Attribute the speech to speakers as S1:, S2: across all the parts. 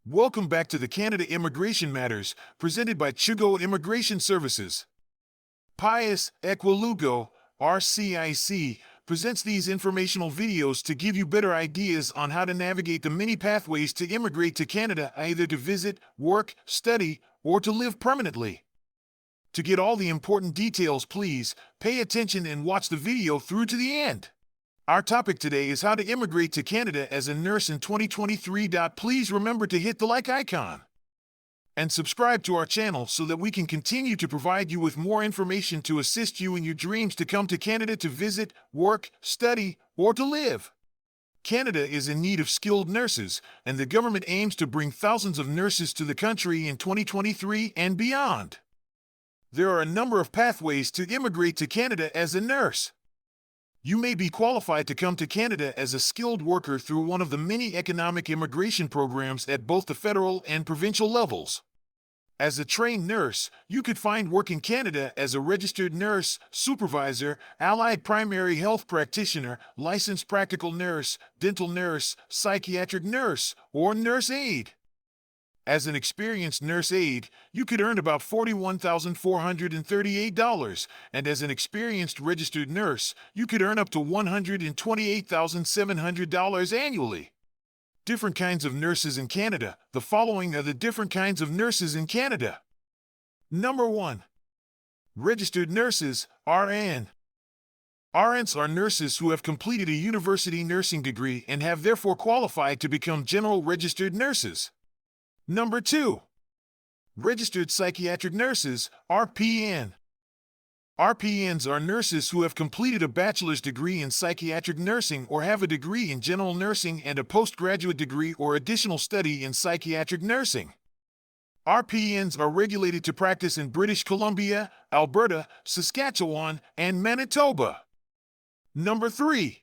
S1: Welcome back to the Canada Immigration Matters, presented by Chugo Immigration Services. Pius Equilugo, RCIC, presents these informational videos to give you better ideas on how to navigate the many pathways to immigrate to Canada, either to visit, work, study, or to live permanently. To get all the important details, please pay attention and watch the video through to the end. Our topic today is how to immigrate to Canada as a nurse in 2023. Please remember to hit the like icon and subscribe to our channel so that we can continue to provide you with more information to assist you in your dreams to come to Canada to visit, work, study, or to live. Canada is in need of skilled nurses, and the government aims to bring thousands of nurses to the country in 2023 and beyond. There are a number of pathways to immigrate to Canada as a nurse. You may be qualified to come to Canada as a skilled worker through one of the many economic immigration programs at both the federal and provincial levels. As a trained nurse, you could find work in Canada as a registered nurse, supervisor, allied primary health practitioner, licensed practical nurse, dental nurse, psychiatric nurse, or nurse aide. As an experienced nurse aide, you could earn about $41,438, and as an experienced registered nurse, you could earn up to $128,700 annually. Different kinds of nurses in Canada. The following are the different kinds of nurses in Canada. Number 1. Registered nurses, RN. RNs are nurses who have completed a university nursing degree and have therefore qualified to become general registered nurses. Number 2. Registered psychiatric nurses, RPN. RPNs are nurses who have completed a bachelor's degree in psychiatric nursing or have a degree in general nursing and a postgraduate degree or additional study in psychiatric nursing. RPNs are regulated to practice in British Columbia, Alberta, Saskatchewan, and Manitoba. Number 3.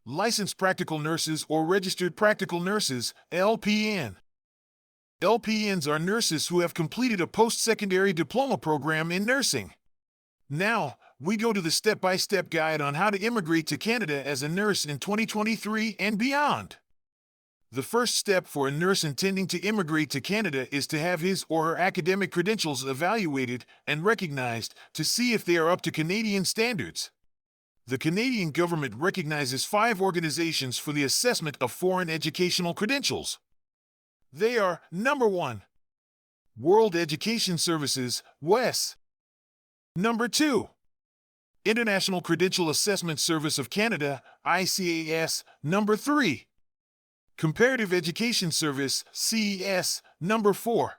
S1: Licensed practical nurses or registered practical nurses, LPN. LPNs are nurses who have completed a post-secondary diploma program in nursing. Now, we go to the step-by-step guide on how to immigrate to Canada as a nurse in 2023 and beyond. The first step for a nurse intending to immigrate to Canada is to have his or her academic credentials evaluated and recognized to see if they are up to Canadian standards. The Canadian government recognizes 5 organizations for the assessment of foreign educational credentials. They are, number 1, World Education Services, WES. Number 2, International Credential Assessment Service of Canada, ICAS. Number 3, Comparative Education Service, CES. Number 4,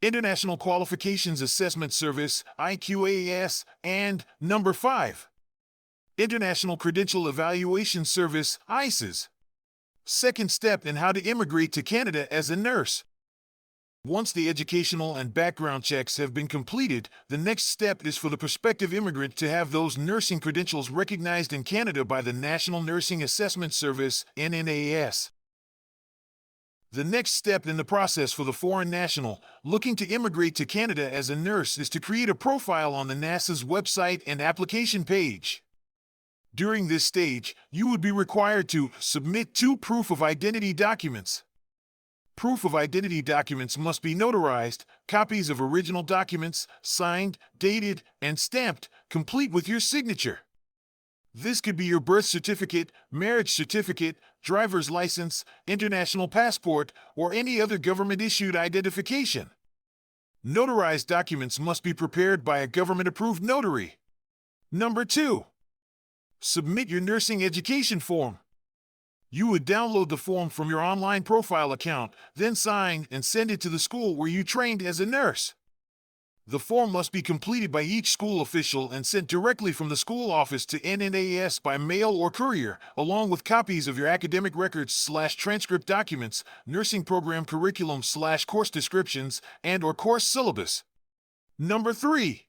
S1: International Qualifications Assessment Service, IQAS. And number 5, International Credential Evaluation Service, ICES. Second step in how to immigrate to Canada as a nurse. Once the educational and background checks have been completed, the next step is for the prospective immigrant to have those nursing credentials recognized in Canada by the National Nursing Assessment Service, NNAS. The next step in the process for the foreign national looking to immigrate to Canada as a nurse is to create a profile on the NASA's website and application page. During this stage, you would be required to submit 2 proof of identity documents. Proof of identity documents must be notarized, copies of original documents, signed, dated, and stamped, complete with your signature. This could be your birth certificate, marriage certificate, driver's license, international passport, or any other government-issued identification. Notarized documents must be prepared by a government-approved notary. Number 2. Submit your nursing education form. You would download the form from your online profile account, then sign and send it to the school where you trained as a nurse. The form must be completed by each school official and sent directly from the school office to NNAS by mail or courier, along with copies of your academic records/transcript documents, nursing program curriculum/course descriptions, and/or course syllabus. Number 3.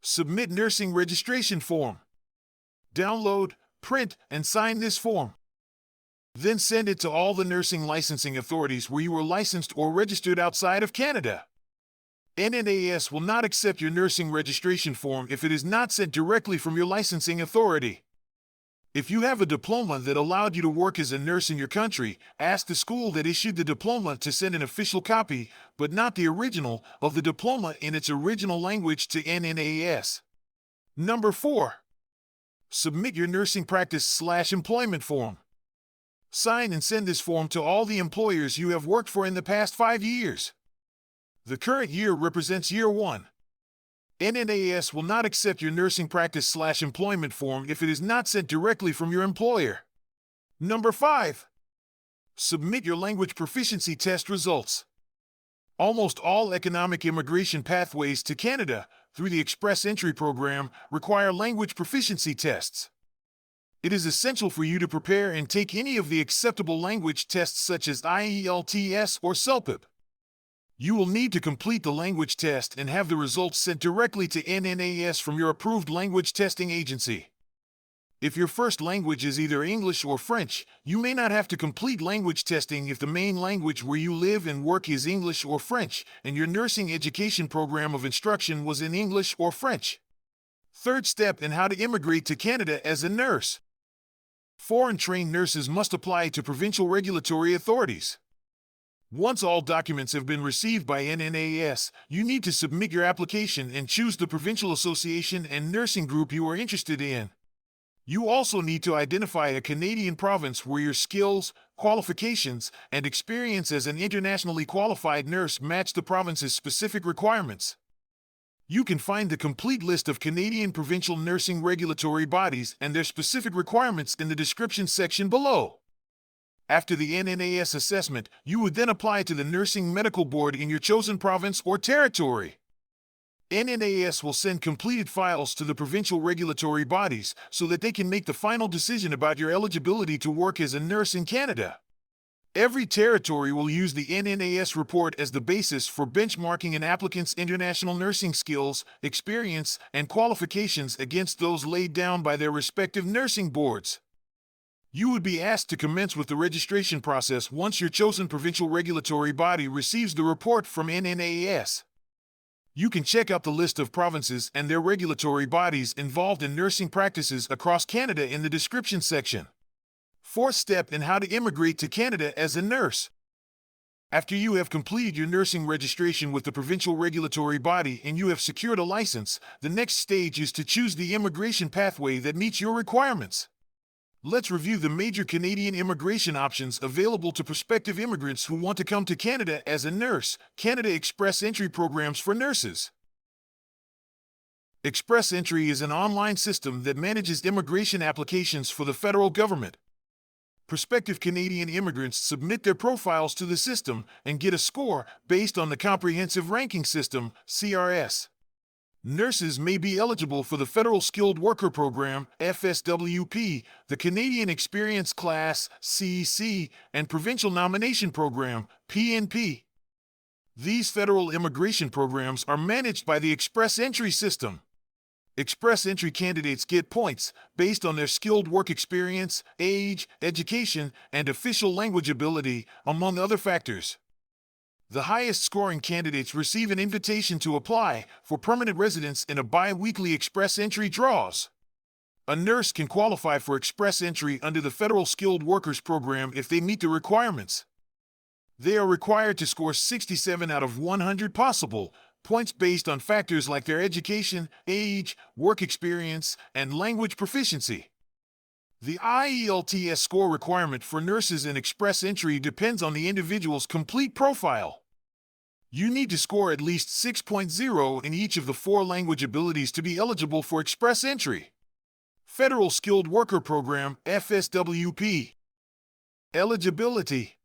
S1: Submit nursing registration form. Download, print, and sign this form. Then send it to all the nursing licensing authorities where you were licensed or registered outside of Canada. NNAS will not accept your nursing registration form if it is not sent directly from your licensing authority. If you have a diploma that allowed you to work as a nurse in your country, ask the school that issued the diploma to send an official copy, but not the original, of the diploma in its original language to NNAS. Number 4. Submit your nursing practice/employment form. Sign and send this form to all the employers you have worked for in the past 5 years. The current year represents year 1. NNAS will not accept your nursing practice/employment form if it is not sent directly from your employer. Number 5. Submit your language proficiency test results. Almost all economic immigration pathways to Canada through the Express Entry program require language proficiency tests. It is essential for you to prepare and take any of the acceptable language tests such as IELTS or CELPIP. You will need to complete the language test and have the results sent directly to NNAS from your approved language testing agency. If your first language is either English or French, you may not have to complete language testing if the main language where you live and work is English or French, and your nursing education program of instruction was in English or French. Third step in how to immigrate to Canada as a nurse. Foreign-trained nurses must apply to provincial regulatory authorities. Once all documents have been received by NNAS, you need to submit your application and choose the provincial association and nursing group you are interested in. You also need to identify a Canadian province where your skills, qualifications, and experience as an internationally qualified nurse match the province's specific requirements. You can find the complete list of Canadian provincial nursing regulatory bodies and their specific requirements in the description section below. After the NNAS assessment, you would then apply to the Nursing Medical Board in your chosen province or territory. NNAS will send completed files to the provincial regulatory bodies so that they can make the final decision about your eligibility to work as a nurse in Canada. Every territory will use the NNAS report as the basis for benchmarking an applicant's international nursing skills, experience, and qualifications against those laid down by their respective nursing boards. You would be asked to commence with the registration process once your chosen provincial regulatory body receives the report from NNAS. You can check out the list of provinces and their regulatory bodies involved in nursing practices across Canada in the description section. Fourth step in how to immigrate to Canada as a nurse. After you have completed your nursing registration with the provincial regulatory body and you have secured a license, the next stage is to choose the immigration pathway that meets your requirements. Let's review the major Canadian immigration options available to prospective immigrants who want to come to Canada as a nurse. Canada Express Entry programs for nurses. Express Entry is an online system that manages immigration applications for the federal government. Prospective Canadian immigrants submit their profiles to the system and get a score based on the Comprehensive Ranking System, CRS. Nurses may be eligible for the Federal Skilled Worker Program, FSWP, the Canadian Experience Class, CEC, and Provincial Nomination Program, PNP. These federal immigration programs are managed by the Express Entry system. Express Entry candidates get points based on their skilled work experience, age, education, and official language ability, among other factors. The highest scoring candidates receive an invitation to apply for permanent residence in a bi-weekly Express Entry draws. A nurse can qualify for Express Entry under the Federal Skilled Workers Program if they meet the requirements. They are required to score 67 out of 100 possible points based on factors like their education, age, work experience, and language proficiency. The IELTS score requirement for nurses in Express Entry depends on the individual's complete profile. You need to score at least 6.0 in each of the 4 language abilities to be eligible for Express Entry. Federal Skilled Worker Program, FSWP. Eligibility.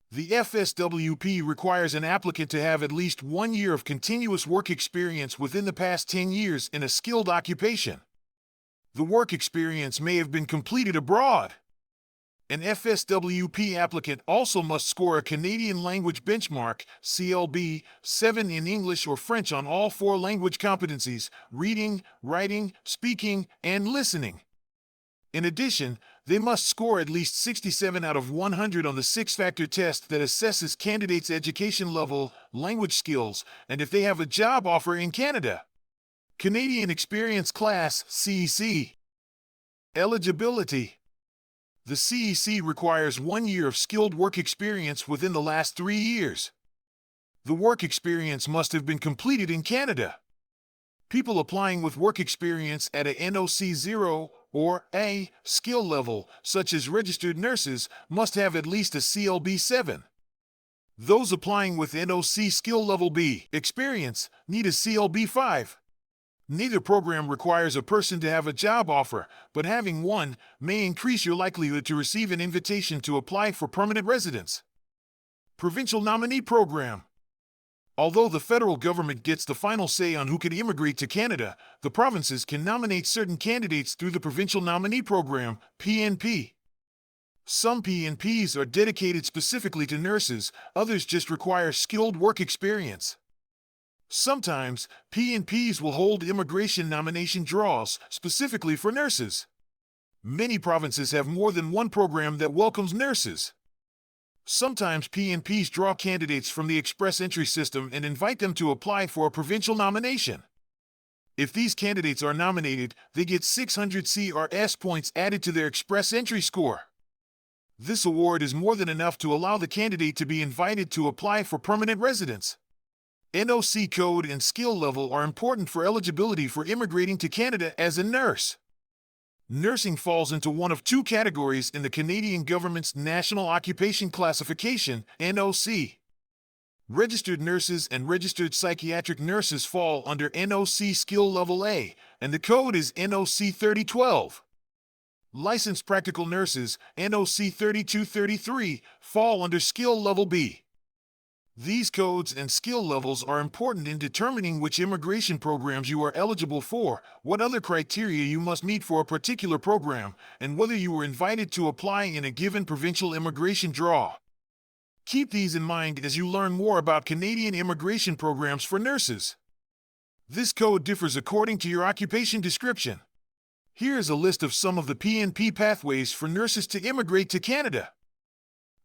S1: The FSWP requires an applicant to have at least 1 year of continuous work experience within the past 10 years in a skilled occupation. The work experience may have been completed abroad. An FSWP applicant also must score a Canadian Language Benchmark, CLB, 7 in English or French on all 4 language competencies: reading, writing, speaking, and listening. In addition, they must score at least 67 out of 100 on the 6-factor test that assesses candidates' education level, language skills, and if they have a job offer in Canada. Canadian Experience Class, CEC. Eligibility. The CEC requires 1 year of skilled work experience within the last 3 years. The work experience must have been completed in Canada. People applying with work experience at a NOC 0 or A skill level, such as registered nurses, must have at least a CLB 7. Those applying with NOC skill level B experience need a CLB 5. Neither program requires a person to have a job offer, but having one may increase your likelihood to receive an invitation to apply for permanent residence. Provincial Nominee Program. Although the federal government gets the final say on who can immigrate to Canada, the provinces can nominate certain candidates through the Provincial Nominee Program, PNP. Some PNPs are dedicated specifically to nurses, others just require skilled work experience. Sometimes, PNPs will hold immigration nomination draws specifically for nurses. Many provinces have more than one program that welcomes nurses. Sometimes PNPs draw candidates from the express entry system and invite them to apply for a provincial nomination. If these candidates are nominated, they get 600 CRS points added to their express entry score. This award is more than enough to allow the candidate to be invited to apply for permanent residence. NOC code and skill level are important for eligibility for immigrating to Canada as a nurse. Nursing falls into one of two categories in the Canadian government's National Occupation Classification, NOC. Registered nurses and registered psychiatric nurses fall under NOC skill level A, and the code is NOC 3012. Licensed practical nurses, NOC 3233, fall under skill level B. These codes and skill levels are important in determining which immigration programs you are eligible for, what other criteria you must meet for a particular program, and whether you were invited to apply in a given provincial immigration draw. Keep these in mind as you learn more about Canadian immigration programs for nurses. This code differs according to your occupation description. Here is a list of some of the PNP pathways for nurses to immigrate to Canada.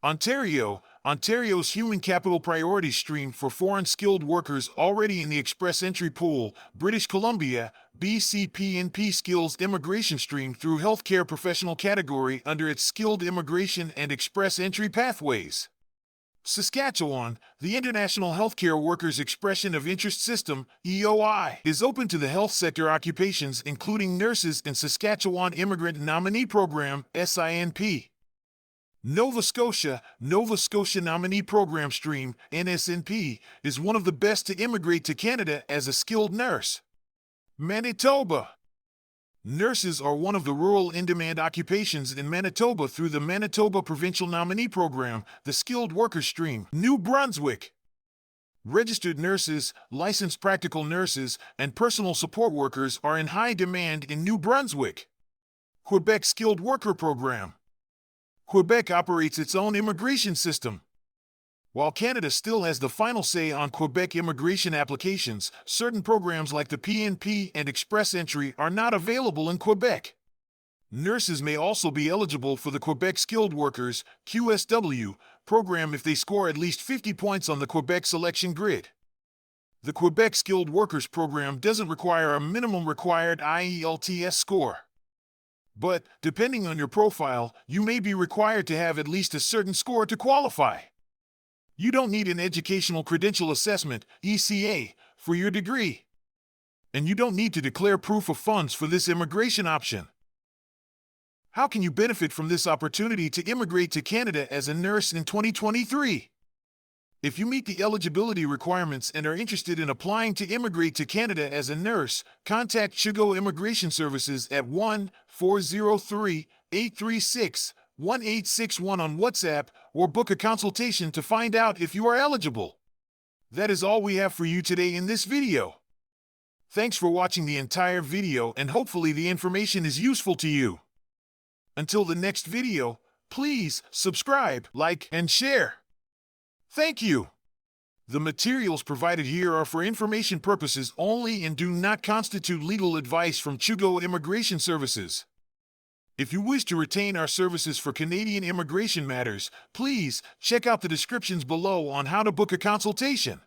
S1: Ontario's Human Capital Priority Stream for foreign skilled workers already in the express entry pool. British Columbia, BC PNP Skills Immigration Stream through Healthcare Professional category under its Skilled Immigration and Express Entry Pathways. Saskatchewan, the International Healthcare Workers Expression of Interest System, EOI, is open to the health sector occupations including nurses in Saskatchewan Immigrant Nominee Program, SINP. Nova Scotia Nominee Program Stream, NSNP, is one of the best to immigrate to Canada as a skilled nurse. Manitoba. Nurses are one of the rural in-demand occupations in Manitoba through the Manitoba Provincial Nominee Program, the Skilled Worker Stream. New Brunswick. Registered nurses, licensed practical nurses, and personal support workers are in high demand in New Brunswick. Quebec Skilled Worker Program. Quebec operates its own immigration system. While Canada still has the final say on Quebec immigration applications, certain programs like the PNP and Express Entry are not available in Quebec. Nurses may also be eligible for the Quebec Skilled Workers, QSW, program if they score at least 50 points on the Quebec selection grid. The Quebec Skilled Workers program doesn't require a minimum required IELTS score. But, depending on your profile, you may be required to have at least a certain score to qualify. You don't need an Educational Credential Assessment, ECA, for your degree. And you don't need to declare proof of funds for this immigration option. How can you benefit from this opportunity to immigrate to Canada as a nurse in 2023? If you meet the eligibility requirements and are interested in applying to immigrate to Canada as a nurse, contact Chugo Immigration Services at 1-403-836-1861 on WhatsApp or book a consultation to find out if you are eligible. That is all we have for you today in this video. Thanks for watching the entire video and hopefully the information is useful to you. Until the next video, please subscribe, like, and share. Thank you. The materials provided here are for information purposes only and do not constitute legal advice from Chugo Immigration Services. If you wish to retain our services for Canadian immigration matters, please check out the descriptions below on how to book a consultation.